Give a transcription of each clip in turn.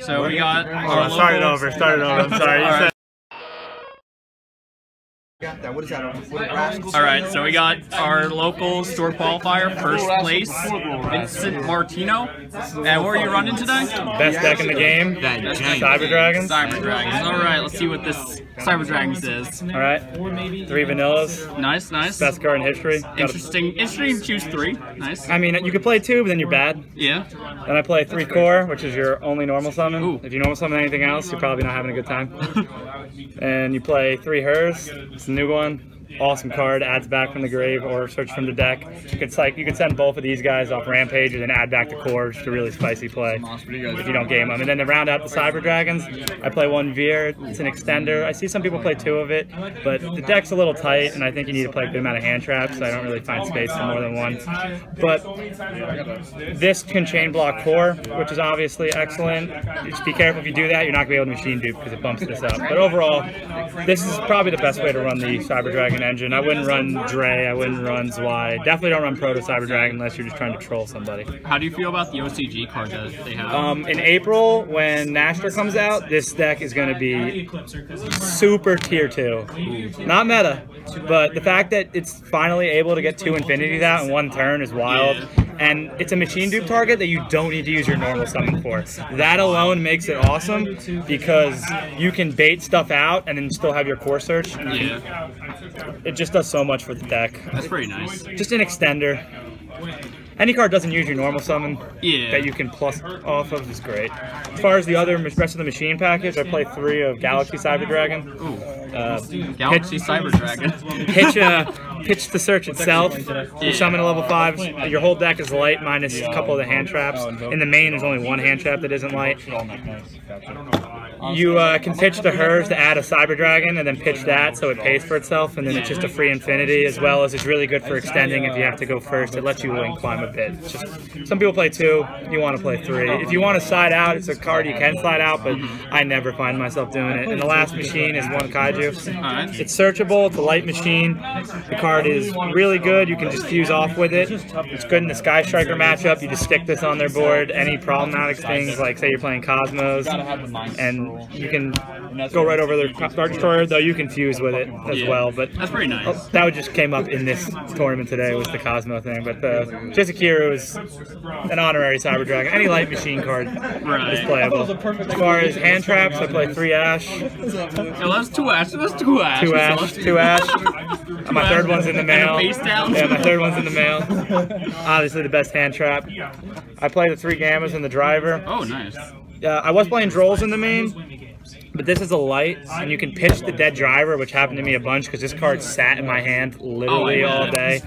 So we got our Start it over. I'm sorry. All right. What is that? All right, so we got our local store qualifier, first place, Vincent Martino. And what are you running today? Best deck in the game, Cyber Dragons. Cyber Dragons. All right, let's see what this Cyber Dragons is. All right, 3 vanillas. Nice, nice. Best card in history. Interesting to choose 3. Nice. I mean, you could play 2, but then you're bad. Yeah. Then I play 3 core, which is your only normal summon. Ooh. If you normal summon anything else, you're probably not having a good time. And you play 3 hers. It's a new one. Awesome card, adds back from the grave or search from the deck. It's like you could send both of these guys off Rampage and then add back the core, just a really spicy play if you don't game them. And then to round out the Cyber Dragons, I play 1 Veer. It's an extender. I see some people play 2 of it, but the deck's a little tight, and I think you need to play a good amount of hand traps, so I don't really find space for more than 1. But this can chain block core, which is obviously excellent. Just be careful if you do that, you're not going to be able to machine dupe because it bumps this up. But overall, this is probably the best way to run the Cyber Dragon engine. I wouldn't run Dre, I wouldn't run Zwei. Definitely don't run Proto Cyber Dragon unless you're just trying to troll somebody. How do you feel about the OCG card that they have? In April, when Nashter comes out, this deck is going to be super tier 2. Not meta, but the fact that it's finally able to get 2 infinities out in 1 turn is wild. Yeah. And it's a machine dupe target that you don't need to use your normal summon for. That alone makes it awesome because you can bait stuff out and then still have your core search. Yeah. It just does so much for the deck. That's pretty nice. Just an extender. Any card doesn't use your normal summon that you can plus off of is great. As far as the rest of the machine package, I play 3 of Galaxy Cyber Dragon. Galaxy Cyber Dragon. Pitch the search itself. You summon a level 5. Your whole deck is light minus a couple of the hand traps. In the main, there's only 1 hand trap that isn't light. You can pitch the hers to add a Cyber Dragon and then pitch that so it pays for itself, and then it's just a free infinity, as well as it's really good for extending if you have to go first. It lets you link climb a bit. It's just, some people play 2, you want to play 3. If you want to slide out, it's a card you can slide out, but I never find myself doing it. And the last machine is 1 Kaiju. It's searchable, it's a light machine. The card is really good, you can just fuse off with it. It's good in the Sky Striker matchup, you just stick this on their board. Any problematic things, like say you're playing Cosmos, and you can go right over their Star Destroyer, though you can fuse with it as well. But that's pretty nice. That just came up in this tournament today with the Cosmo thing. But Shizukiru is an honorary Cyber Dragon. Any light machine card is playable. As far as hand traps, I play 3 Ash. No, that's 2 Ash. That's 2 Ash. 2 Ash. 2 Ash. My 3rd one's in the mail. And a face down. Yeah, my 3rd one's in the mail. Obviously the best hand trap. I play the 3 Gammas and the Driver. Oh, nice. I was playing Drolls in the main, but this is a light, and you can pitch the Dead Driver, which happened to me a bunch because this card sat in my hand literally all day.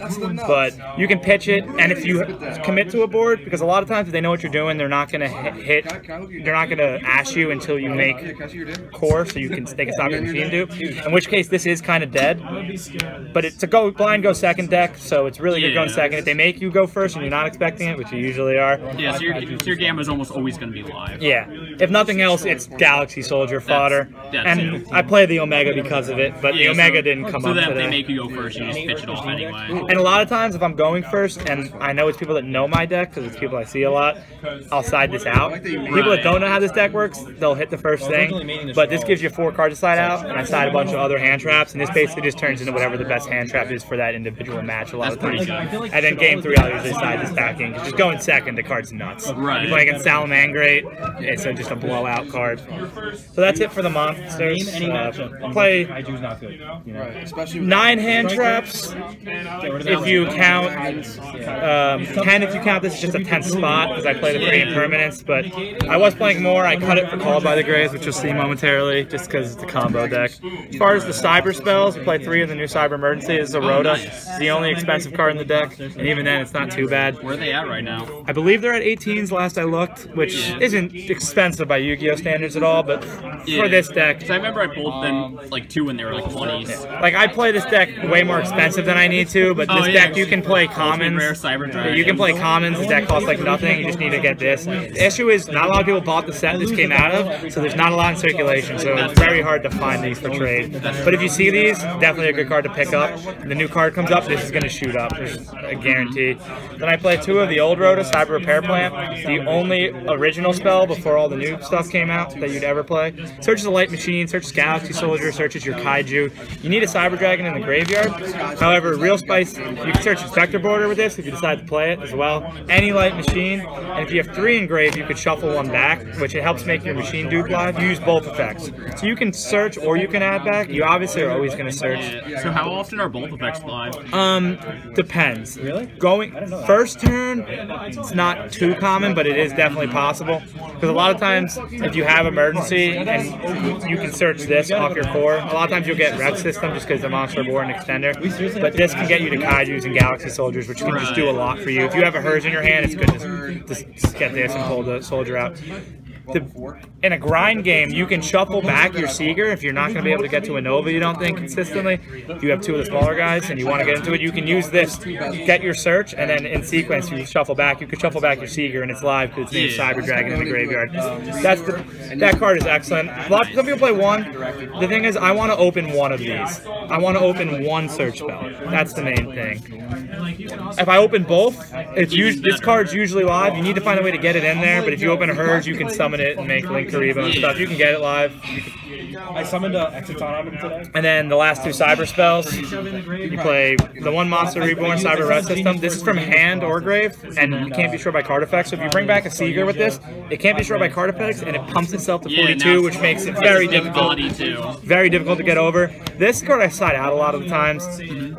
But you can pitch it, and if you commit to a board, because a lot of times if they know what you're doing, they're not going to they're not going to ash you until you make core, so they can stop your machine dupe. In which case, this is kind of dead. But it's a blind go second deck, so it's really good going second. If they make you go first and you're not expecting it, which you usually are. Yeah, so your Gamma is almost always going to be live. Yeah. If nothing else, it's Galaxy Soldier fodder. And I play the Omega because of it, but the Omega didn't come up today. So then if they make you go first, you just pitch it off anyway. And a lot of times, if I'm going first, and I know it's people that know my deck, because it's people I see a lot, I'll side this out. People that don't know how this deck works, they'll hit the first thing, but this gives you 4 cards to side out, and I side a bunch of other hand traps, and this basically just turns into whatever the best hand trap is for that individual match a lot of times. And then game 3, I'll usually side this back in, because just going second, the card's nuts. Right. You play against Salamangreat, it's just a blowout card. So that's it for the monsters. Play 9 hand traps if you count, 10 if you count this is just a 10th spot because I play the 3 impermanents, but I was playing more. I cut it for Called by the Graves, which you'll see momentarily just because it's a combo deck. As far as the cyber spells, we play 3 of the new Cyber Emergency. This is a Rhoda. It's the only expensive card in the deck, and even then it's not too bad. Where are they at right now? I believe they're at 18s last I looked, which isn't expensive by Yu-Gi-Oh standards at all, but for this deck. Because I remember I pulled them like 2 when they were like 20s. Like, I play this deck way more expensive than I need to, but this deck you can play commons. Rare Cyber Dragon. You can play commons. The deck costs like nothing. You just need to get this. The issue is not a lot of people bought the set this came out of, so there's not a lot in circulation. So it's very hard to find these for trade. But if you see these, definitely a good card to pick up. When the new card comes up, this is going to shoot up. There's a guarantee. Then I play 2 of the old Rhoda, Cyber Repair Plant. The only original spell before all the new stuff came out that you'd ever play. Searches a light machine, searches Galaxy Soldier, searches your Kaiju. You need a Cyber Dragon in the graveyard. However, Real Spice, you can search Inspector Border with this if you decide to play it as well. Any light machine, and if you have 3 engraved, you could shuffle 1 back, which it helps make your machine dupe live. You use both effects. So you can search or you can add back. You obviously are always going to search. So how often are both effects live? Depends. Really? Going first turn, it's not too common, but it is definitely possible. Because a lot of times, if you have emergency and you can search this off your core, a lot of times you'll get Red System just because the Monster War and Extender. But this can get you to Kaijus and Galaxy Soldiers, which can just do a lot for you. If you have a Hers in your hand, it's good to just get this and pull the Soldier out. In a grind game, you can shuffle back your Seeger if you're not going to be able to get to a Nova, you don't think, consistently. If you have 2 of the smaller guys and you want to get into it, you can use this to get your search, and then in sequence, you shuffle back. You can shuffle back your Seeger, and it's live because it's named Cyber Dragon in the graveyard. That card is excellent. Some people play 1. The thing is, I want to open 1 of these. I want to open 1 search spell. That's the main thing. If I open both, this card's usually live. You need to find a way to get it in there, but if you open a Hers, you can summon it and make Link Karibo and stuff. You can get it live. I summoned Exits on him today. And then the last 2 Cyber spells, you play the 1 Monster Reborn Cyber Red System. This is from hand or grave, and it can't be destroyed by card effects. So if you bring back a Seeger with this, it can't be destroyed by card effects, and it pumps itself to 42, which makes it very difficult. Very difficult to get over. This card I side out a lot of the times.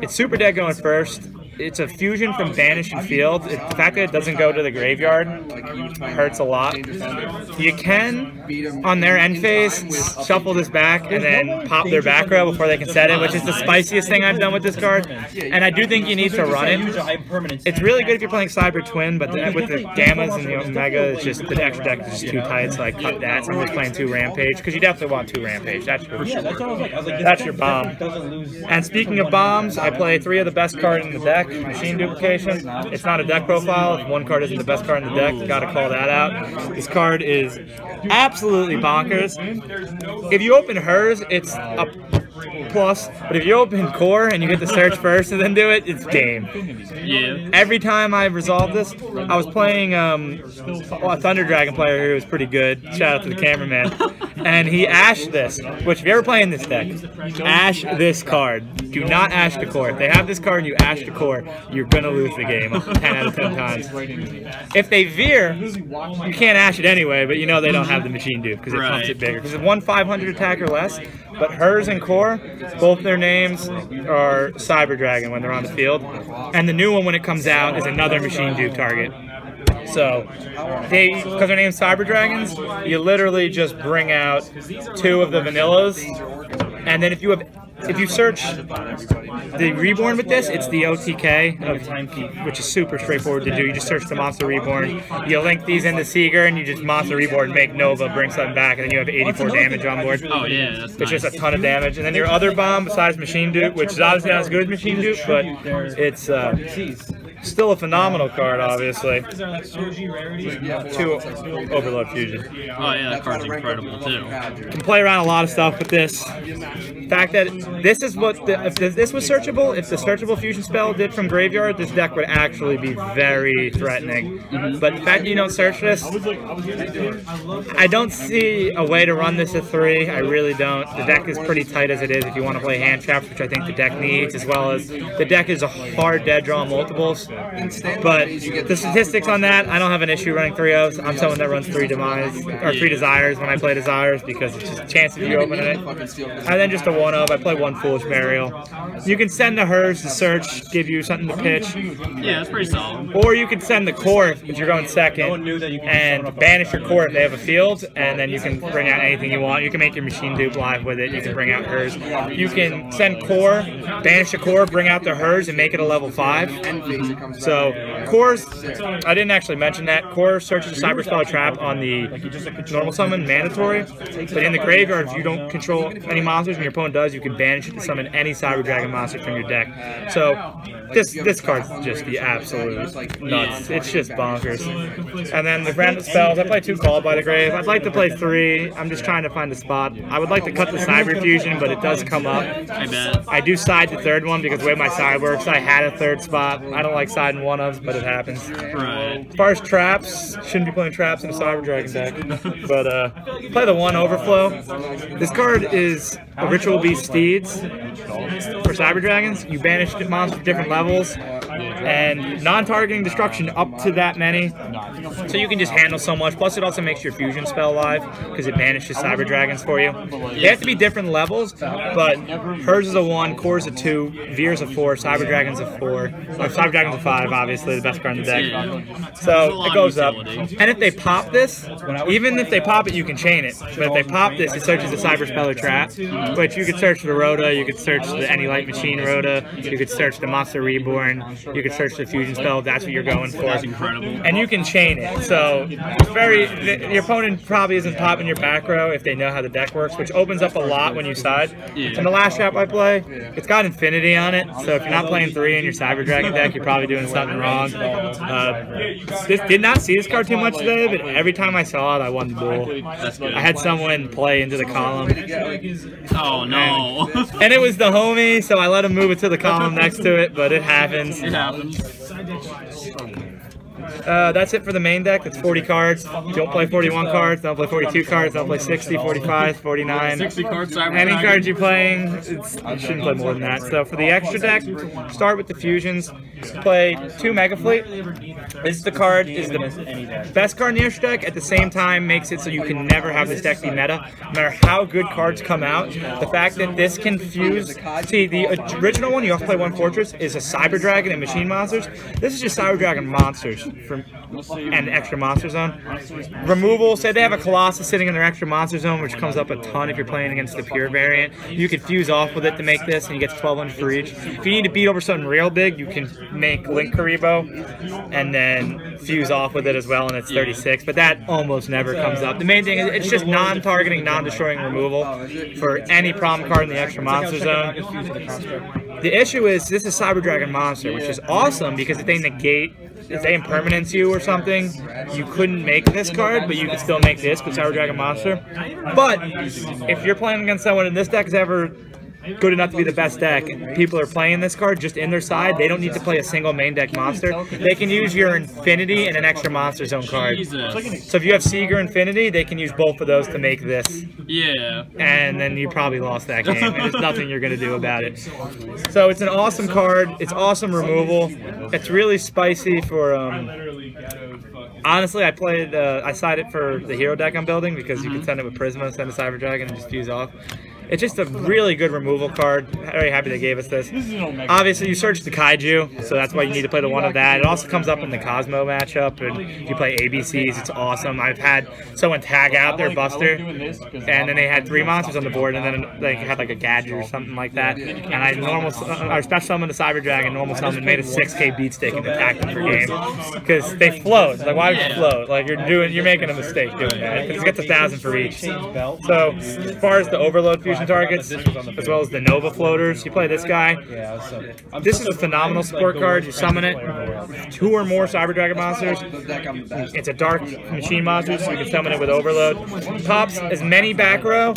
It's super dead going first. It's a fusion from Banish and Field. The fact that it doesn't go to the graveyard hurts a lot. You can, on their end phase, shuffle this back and then pop their back row before they can set it, which is the spiciest thing I've done with this card. And I do think you need to run it. It's really good if you're playing Cyber Twin, but with the Gammas and the Omega, it's just the extra deck is just too tight, so I cut that. So I'm just playing 2 Rampage, because you definitely want 2 Rampage. That's your bomb. And speaking of bombs, I play 3 of the best cards in the deck. Machine Duplication. It's not a deck profile. If 1 card isn't the best card in the deck, you gotta call that out. This card is absolutely bonkers. If you open Hers, it's a plus, but if you open Core and you get the search first and then do it, it's game. Yeah. Every time I resolved this, I was playing a Thunder Dragon player who was pretty good. Shout out to the cameraman. And he ashed this, which if you're ever playing this deck, ash this card. Do not ash the Core. If they have this card and you ash the Core, you're going to lose the game 10 out of 10 times. If they veer, you can't ash it anyway, but you know they don't have the machine dupe because it pumps it bigger. Because it's 1 500 attack or less, but Hers and Core, both their names are Cyber Dragon when they're on the field. And the new one when it comes out is another machine dupe target. So, because their name's Cyber Dragons, you literally just bring out 2 of the vanillas, and then if you search the Reborn with this, it's the OTK, which is super straightforward to do. You just search the Monster Reborn, you link these into Seeger, and you just Monster Reborn, make Nova, bring something back, and then you have 84 damage on board. Oh yeah, that's It's just a ton of damage. And then your other bomb, besides Machine Dupe, which is obviously not as good as Machine Dupe, but it's still a phenomenal card, obviously. 2 Overload Fusion. Oh yeah, that card's incredible too. Can play around a lot of stuff with this. The fact that this is what if this was searchable, if the searchable fusion spell did from graveyard, this deck would actually be very threatening. But the fact that you don't search this, I don't see a way to run this at 3. I really don't. The deck is pretty tight as it is if you want to play hand traps, which I think the deck needs, as well as the deck is a hard dead draw multiples. But the statistics on that, I don't have an issue running 3-0s. I'm someone that runs 3 Demise or 3 Desires when I play Desires because it's just a chance of you opening it. And then just a 1-of. I play 1 Foolish Burial. You can send the Hers to search, give you something to pitch. Yeah, that's pretty solid. Or you can send the Core if you're going second and banish your Core if they have a field, and then you can bring out anything you want. You can make your machine dupe live with it. You can bring out Hers. You can send Core, banish the Core, bring out the Hers, and make it a level 5. So cores, I didn't actually mention that. Core searches a cyber spell trap on the normal summon mandatory, but in the graveyard, if you don't control any monsters and your opponent does, you can banish it to summon any Cyber Dragon monster from your deck. So this card's just the absolute nuts. It's just bonkers. And then the random spells, I play 2 Called by the Grave. I'd like to play 3. I'm just trying to find a spot. I would like to cut the Cyber Fusion, but it does come up. I bet. I do side the 3rd one because the way my side works, I had a 3rd spot. I don't like siding 1-ofs, but it happens. Right. As far as traps, shouldn't be playing traps in a Cyber Dragon deck. But play the 1 Overflow. This card is a Ritual Beast Steeds for Cyber Dragons. You banish monsters at different levels and non-targeting destruction up to that many, so you can just handle so much. Plus it also makes your fusion spell live because it banishes Cyber Dragons for you. They have to be different levels, but hers is a 1, Core's a 2, Veer's a 4, Cyber Dragon's a 4, or Cyber Dragon's a 5, obviously the best card in the deck. So it goes up. And if they pop this, even if they pop it, you can chain it. But if they pop this, it searches the Cyber Speller Trap, which you could search the Rhoda, you could search the Any Light Machine Rhoda, you could search the Monster Reborn, you could search the fusion spell if that's what you're going for. That's incredible. And you can chain it. So your opponent probably isn't popping your back row if they know how the deck works, which opens up a lot when you side. And the last trap I play, it's got Infinity on it, so if you're not playing 3 in your Cyber Dragon deck, you're probably doing something wrong. This did not see this card too much today, but every time I saw it, I won the duel. I had someone play into the column. Oh no. And it was the homie, so I let him move it to the column next to it, but it happens. It happens. That's it for the main deck. It's 40 cards. Don't play 41 cards. Don't play 42 cards. Don't play 60, 45, 49. 60 cards. Any cards you're playing, you shouldn't play more than that. So for the extra deck, start with the fusions. Play 2 Mega Fleet. This card is the best card in the extra deck. At the same time, makes it so you can never have this deck be meta. No matter how good cards come out, the fact that this can fuse. See, the original one, you have to play 1 Fortress, is a Cyber Dragon and Machine Monsters. This is just Cyber Dragon monsters and extra monster zone. Removal, say they have a Colossus sitting in their extra monster zone, which comes up a ton if you're playing against the pure variant. You can fuse off with it to make this, and you get 1,200 for each. If you need to beat over something real big, you can make Link Karibo and then fuse off with it as well, and it's 36, but that almost never comes up. The main thing is it's just non-targeting, non-destroying removal for any problem card in the extra monster zone. The issue is this is Cyber Dragon Monster, which is awesome because if they negate, if they impermanence you or something, you couldn't make this card, but you could still make this with Cyber Dragon Monster. But if you're playing against someone and this deck is ever good enough to be the best deck, and people are playing this card just in their side, they don't need to play a single main deck monster. They can use your Infinity and an extra monster zone card. So if you have Seeger Infinity, they can use both of those to make this. Yeah. And then you probably lost that game, and there's nothing you're going to do about it. So it's an awesome card. It's awesome removal. It's really spicy for, honestly, I sided for the hero deck I'm building because you can send it with Prisma, send a Cyber Dragon, and just fuse off. It's just a really good removal card. Very happy they gave us this. Obviously, you search the Kaiju, so that's why you need to play the 1 of that. It also comes up in the Cosmo matchup, and you play ABCs. It's awesome. I've had someone tag out their Buster, and then they had 3 monsters on the board, and then they had like a Gadget or something like that. And I special summoned the Cyber Dragon, normal summon, made a 6K beat stick and attacked them per game because they float. Like, why would you float? Like, you're making a mistake doing that because it gets 1,000 for each. So as far as the overload fusion targets, as well as the Nova floaters, you play this guy. This is a phenomenal support card. You summon it, 2 or more Cyber Dragon monsters. It's a dark machine monster, so you can summon it with overload. Pops as many back row,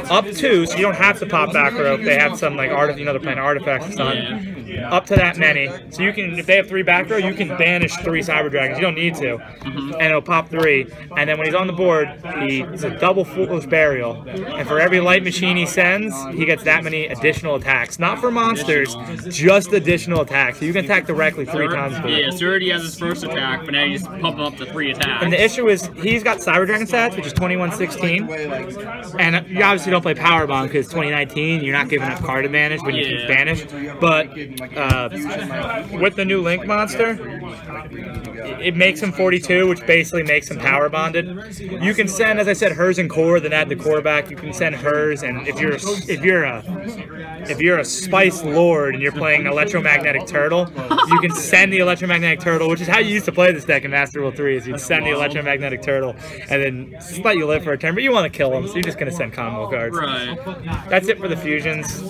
up to, so you don't have to pop back row if they have some like they're playing artifacts or something. Up to that many. So you can, if they have 3 back row, you can banish 3 Cyber Dragons. You don't need to. And it'll pop 3. And then when he's on the board, it's a double Foolish Burial. And for every light machine he sends, he gets that many additional attacks. Not for monsters, just additional attacks. So you can attack directly 3 times per. Yeah, so already has his first attack, but now you just pump him up to 3 attacks. And the issue is, he's got Cyber Dragon stats, which is 2116. And you obviously don't play Power Bomb because 2019, you're not giving up card advantage when you can banish. But with the new Link Monster, it makes him 42, which basically makes him power bonded. You can send, as I said, hers and core, then add the core back. You can send hers, and if you're a Spice Lord and you're playing Electromagnetic Turtle, you can send the Electromagnetic Turtle, which is how you used to play this deck in Master Rule 3, is you'd send the Electromagnetic Turtle and then just let you live for a turn, but you want to kill them, so you're just going to send combo cards. Right. That's it for the fusions.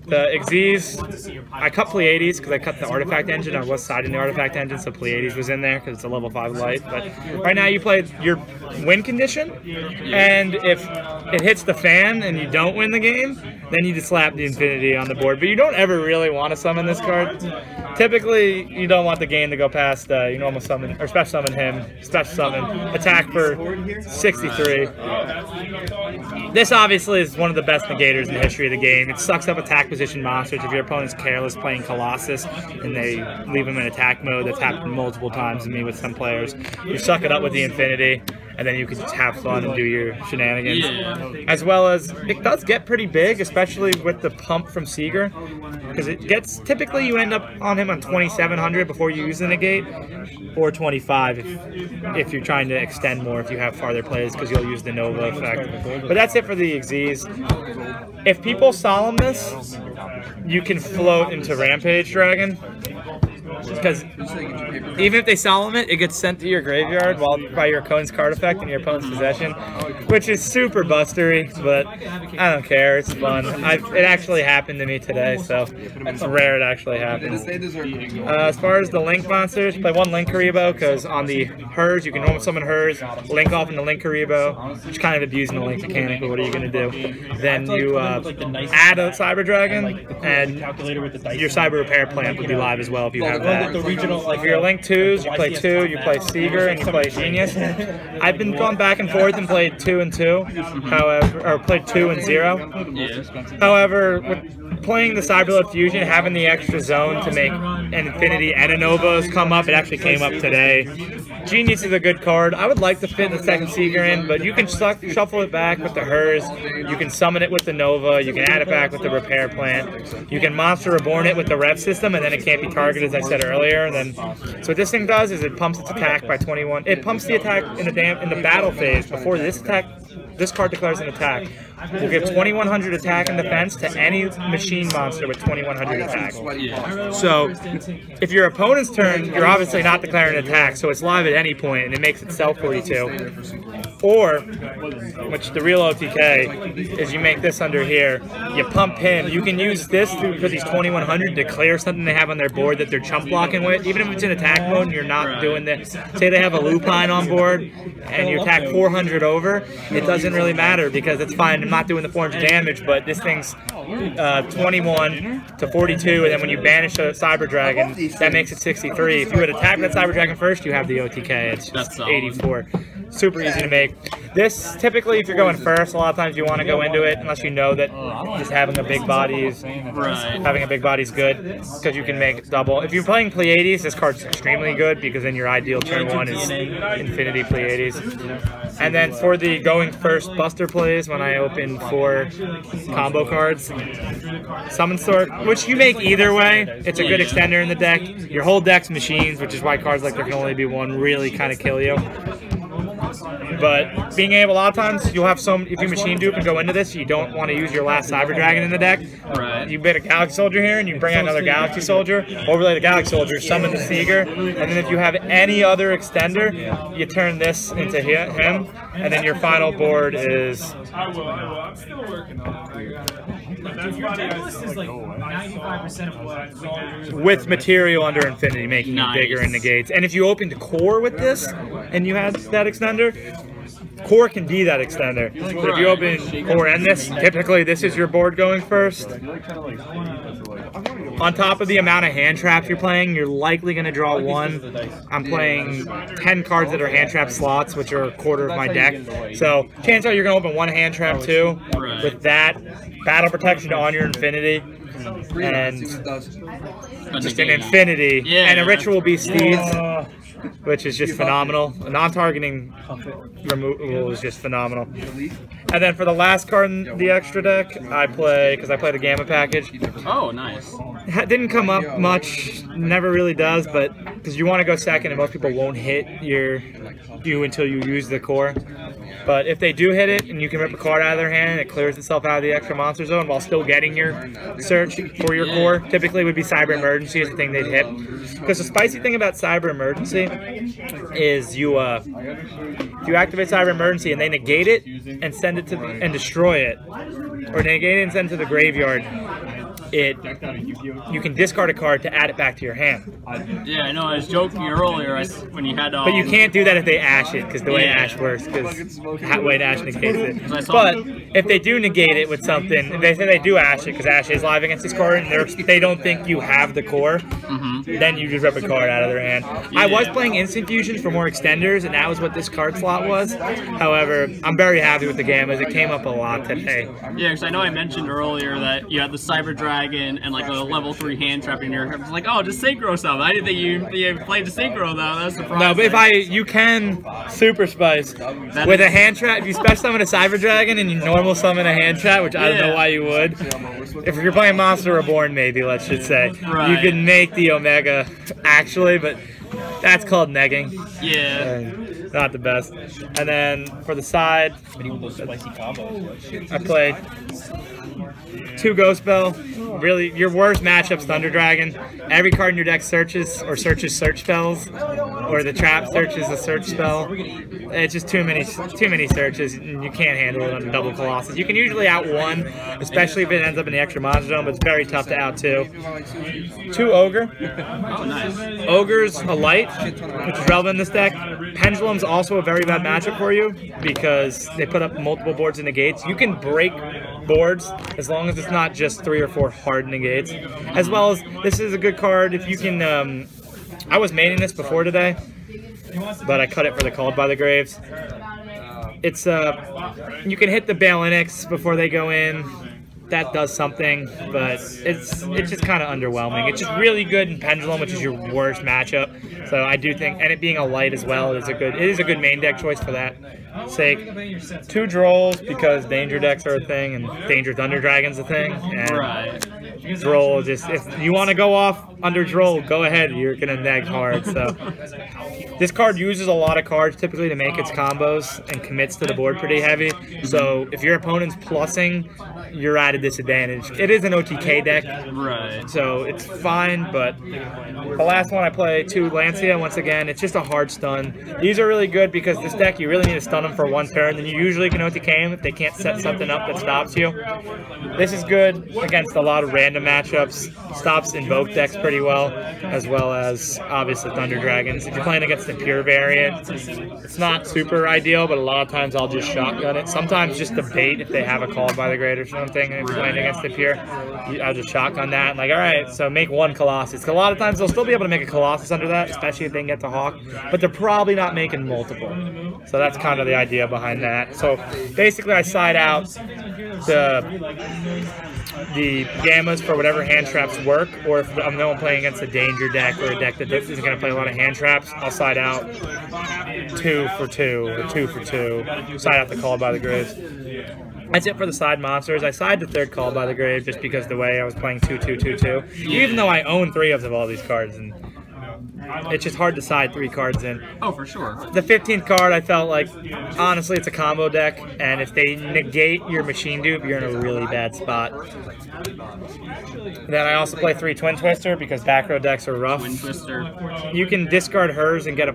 The Xyz, I cut Pleiades because I cut the Artifact engine. I was siding the Artifact engine, so Pleiades was in there because it's a level 5 light. But right now you play your win condition, and if it hits the fan and you don't win the game, then you just slap the Infinity on the board. But you don't ever really want to summon this card. Typically, you don't want the game to go past you normal summon, or special summon him, special summon, attack for 63. This obviously is one of the best negators in the history of the game. It sucks up attack position monsters. If your opponent's careless playing Colossus and they leave him in attack mode, that's happened multiple times to me with some players. You suck it up with the Infinity, and then you can just have fun and do your shenanigans. Yeah. As well as, it does get pretty big, especially with the pump from Seeger, because it gets, typically you end up on him on 2,700 before you use the negate, or 25 if you're trying to extend more, if you have farther plays, because you'll use the Nova effect. But that's it for the Xyz. If people solemn this, you can float into Rampage Dragon, because even if they solemn it, it gets sent to your graveyard by your opponent's card effect in your opponent's possession, which is super bustery, but I don't care. It's fun. It actually happened to me today, so it's rare it actually happens. As far as the Link monsters, play one Link Karibo, because on the hers, you can normal summon hers, link off into Link Karibo, which is kind of abusing the Link mechanic, but what are you going to do? Then you add a Cyber Dragon, and your Cyber Repair plant would be live as well if you have that. If you're Link 2s, you play 2, you play Seeger, and you play Genius. I've been going back and forth and played 2 and 2, however, or played 2 and 0. Yeah. However, with playing the Cyberload Fusion, having the extra zone to make an Infinity and a Novas come up, it actually came up today. Genius is a good card. I would like to fit the second Seeger in, but you can shuffle it back with the hers. You can summon it with the Nova. You can add it back with the Repair Plant. You can Monster Reborn it with the Rev system, and then it can't be targeted, as I said earlier. And then, so what this thing does is it pumps its attack by 21. It pumps the attack in the battle phase before this attack. This card declares an attack. Will give 2,100 attack and defense to any machine monster with 2,100 attack. So, if your opponent's turn, you're obviously not declaring an attack, so it's live at any point, and it makes itself 42. Or, which the real OTK is, you make this under here, you pump him. You can use this because he's 2,100 to clear something they have on their board that they're chump blocking with, even if it's in attack mode and you're not doing this. Say they have a Lupine on board and you attack 400 over, it doesn't really matter because it's fine. I'm not doing the 400 damage, but this thing's 21 to 42, and then when you banish a Cyber Dragon, that makes it 63. If you would attack that Cyber Dragon first, you have the OTK. It's just 84. Super easy to make. This, typically, if you're going first, a lot of times you want to go into it, unless you know that just having a big body is good, because you can make double. If you're playing Pleiades, this card's extremely good, because then your ideal turn 1 is Infinity Pleiades. And then for the going first Buster plays, when I open 4 combo cards, Summon Sword, which you make either way. It's a good extender in the deck. Your whole deck's machines, which is why cards like there can only be one really kind of kill you. But being able, a lot of times you'll have some, if you machine dupe and go into this, you don't want to use your last Cyber Dragon in the deck. Right. You bid a Galaxy Soldier here and you bring out another Galaxy Soldier, overlay the Galaxy Soldier, summon the Seeger, and then if you have any other extender, you turn this into him, and then your final board is... with material under Infinity, making it bigger in negates. And if you open the core with this, and you have that extender, core can be that extender. But if you open core and this, typically this is your board going first. On top of the amount of hand traps you're playing, you're likely going to draw 1. I'm playing 10 cards that are hand trap slots, which are a quarter of my deck. So chances are you're going to open 1 hand trap too. With that, battle protection on your Infinity, and just an Infinity, and a Ritual Beast Steeds. which is just phenomenal. Non-targeting removal is just phenomenal. And then for the last card in the extra deck, I play the Gamma package. Oh, nice. Didn't come up much, never really does, but because you want to go second and most people won't hit you until you use the core. But if they do hit it and you can rip a card out of their hand and it clears itself out of the extra monster zone while still getting your search for your core, typically would be Cyber Emergency is the thing they'd hit. Because the spicy thing about Cyber Emergency is you activate Cyber Emergency and they negate it and send it to and destroy it, or negate it and send it to the graveyard. You can discard a card to add it back to your hand. Yeah, I know. I was joking earlier when you had. But you can't do that if they ash it, because the way Ash works, because the way Ash negates it. But if they do negate it with something, they say they do ash it because Ash is live against this card, and they don't think you have the core. Then you just rip a card out of their hand. I was playing Instant Fusions for more extenders, and that was what this card slot was. However, I'm very happy with the Gammas. It came up a lot today. Yeah, because I know I mentioned earlier that you had the Cyber Dragon and like a level 3 hand trap in your. I was like, oh, just synchro something. I didn't think you played the synchro though. That's surprising. No, but you can super spice with a hand trap. If you special summon a Cyber Dragon and you normal summon a hand trap, which I don't know why you would. If you're playing Monster Reborn, maybe let's just say you can make the Omega actually, but that's called negging. Yeah. Not the best. And then for the side, I played 2 Ghost Bell. Really, your worst matchup's Thunder Dragon. Every card in your deck searches search spells, or the trap searches a search spell. It's just too many searches, and you can't handle it under double Colossus. You can usually out 1, especially if it ends up in the extra monster zone, but it's very tough to out 2. 2 Ogre. Oh, nice. Ogre's a light, which is relevant in this deck. Pendulum's also a very bad matchup for you because they put up multiple boards and negates. You can break boards as long as it's not just 3 or 4 hard negates. As well as, this is a good card if you can, I was maining this before today, but I cut it for the Called by the Graves. It's, you can hit the Balinix before they go in. That does something, but it's just kind of underwhelming. It's just really good in Pendulum, which is your worst matchup. So I do think, and it being a light as well, it is a good main deck choice for that sake. 2 Drolls because Danger decks are a thing and Danger Thunder Dragon's a thing. And Droll, just if you want to go off under Droll, go ahead. You're gonna neg hard. So this card uses a lot of cards typically to make its combos and commits to the board pretty heavy. So if your opponent's plussing, you're at a disadvantage. It is an OTK deck, so it's fine, but the last one I play 2 Lancia, once again, it's just a hard stun. These are really good because this deck, you really need to stun them for 1 turn, then you usually can OTK them if they can't set something up that stops you. This is good against a lot of random matchups, stops Invoke decks pretty well as obviously Thunder Dragons. If you're playing against the pure variant, it's not super ideal, but a lot of times I'll just shotgun it. Sometimes just the bait if they have a Called by the Great or something, and if you're playing against the pure, I'll just shotgun that and like, alright, so make 1 Colossus. A lot of times they'll still be able to make a Colossus under that, especially if they can get to Hawk, but they're probably not making multiple. So that's kind of the idea behind that. So basically I side out the Gammas for whatever hand traps work, or if I'm playing against a Danger deck or a deck that isn't going to play a lot of hand traps, I'll side out 2 for 2 or 2 for 2, side out the Called by the Graves. That's it for the side monsters. I side the 3rd Called by the Grave just because the way I was playing 2-2-2-2. Even though I own 3 of all these cards, and it's just hard to side 3 cards in. Oh, for sure. The 15th card, I felt like, honestly, it's a combo deck, and if they negate your Machine Dupe, you're in a really bad spot. Then I also play 3 Twin Twister because back row decks are rough. Twin Twister. You can discard hers and get a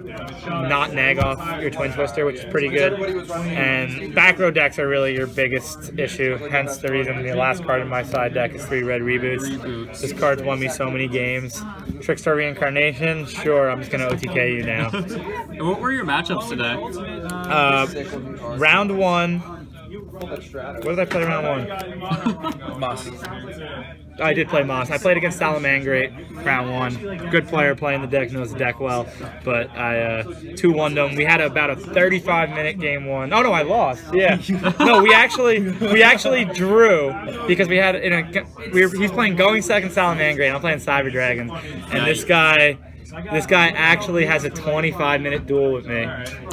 not neg off your Twin Twister, which is pretty good. And back row decks are really your biggest issue, hence the reason the last card in my side deck is 3 red reboots. This card's won me so many games. Trickstar Reincarnation, sure, I'm just going to OTK you now. What were your matchups today? Round 1. What did I play round 1? Moss. I did play Moss. I played against Salamangrate round 1. Good player playing the deck, knows the deck well. But I 2-1'd him. We had about a 35-minute game 1. Oh no, I lost. Yeah. No, we actually drew because we had he's playing Going Second Salamangrate. I'm playing Cyber Dragon, and this guy This guy actually has a 25-minute duel with me,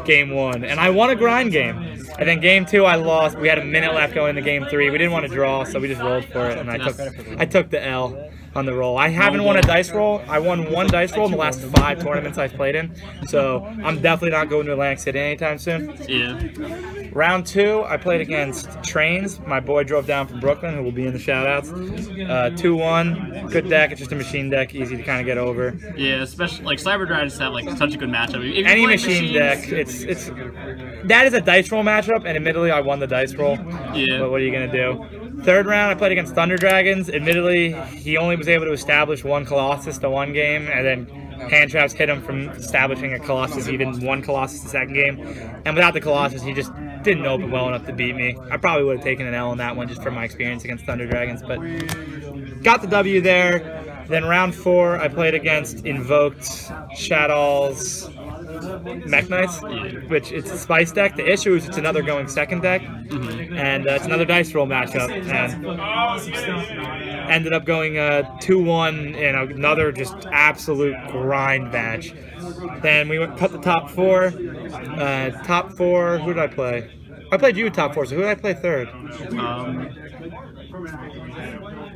game 1, and I won a grind game. And then game 2 I lost. We had a minute left going into game 3. We didn't want to draw, so we just rolled for it, and I took the L on the roll. I haven't won a dice roll. I won 1 dice roll in the last 5 tournaments I've played in, so I'm definitely not going to Atlantic City anytime soon. Yeah. Round 2, I played against Trains. My boy drove down from Brooklyn, who will be in the shoutouts. 2-1, good deck. It's just a machine deck, easy to kind of get over. Yeah, especially like Cyber Dragons have like such a good matchup. If Any machine deck, it's that is a dice roll matchup, and admittedly I won the dice roll. Yeah. But what are you gonna do? 3rd round, I played against Thunder Dragons. Admittedly, he only was able to establish 1 Colossus to 1 game, and then hand traps hit him from establishing a Colossus, even 1 Colossus the 2nd game. And without the Colossus, he just didn't open well enough to beat me. I probably would have taken an L in that one just from my experience against Thunder Dragons, but got the W there. Then round 4, I played against Invoked, Shadow's, Mech Knights, which it's a spice deck. The issue is it's another going 2nd deck, and it's another dice roll matchup, and ended up going 2-1 in another just absolute grind match. Then we cut the top 4. Top 4, who did I play? I played you top 4, so who did I play 3rd?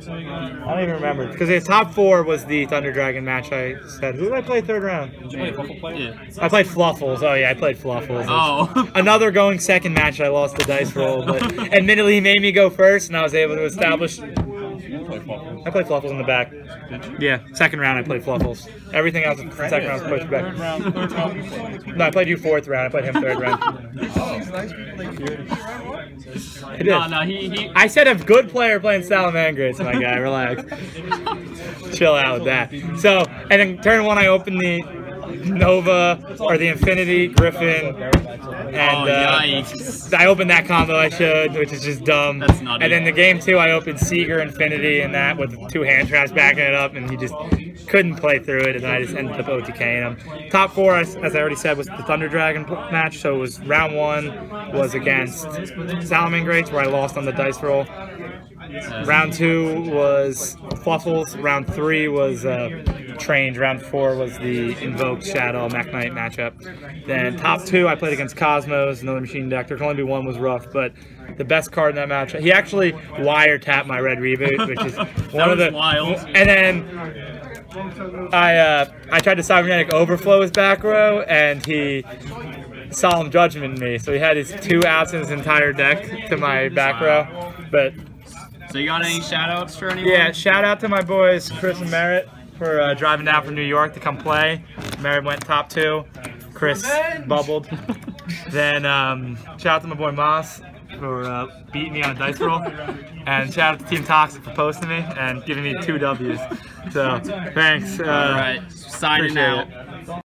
I don't even remember, because the top 4 was the Thunder Dragon match I said. Who did I play 3rd round? Did you play Fluffle? Yeah. I played Fluffles. Oh yeah, I played Fluffles. Oh. Another going 2nd match, I lost the dice roll, but admittedly he made me go 1st, and I was able to establish. I played Fluffles in the back. Yeah, 2nd round I played Fluffles. Everything else in the 2nd round was pushed back. No, I played you 4th round. I played him 3rd round. I did. No, I said a good player playing Salamangreats, my guy. Relax. Chill out with that. So, and then turn 1 I opened the Nova, or the Infinity Griffin, and yikes. I opened that combo I showed, which is just dumb. That's nutty. And then the game 2 I opened Seeger Infinity and that with 2 hand traps backing it up, and he just couldn't play through it, and I just ended up OTKing him. Top 4, as I already said, was the Thunder Dragon match, so it was round 1 was against Salamangreats, where I lost on the dice roll. Round 2 was Fluffles. Round 3 was Trains. Round 4 was the Invoked Shadow Mech Knight matchup. Then top 2 I played against Cosmos, another machine deck. There could only be 1 was rough, but the best card in that match. He actually wiretapped my red reboot, which is one of the wild. And then I tried to cybernetic overflow his back row, and he solemn judgment me. So he had his 2 outs in his entire deck to my back row, but. So you got any shout-outs for anyone? Yeah, shout out to my boys Chris and Merritt for driving down from New York to come play. Merritt went top 2. Chris bubbled. Then shout out to my boy Moss for beating me on a dice roll. And shout out to Team Toxic for posting me and giving me 2 Ws. So thanks. All right, signing out.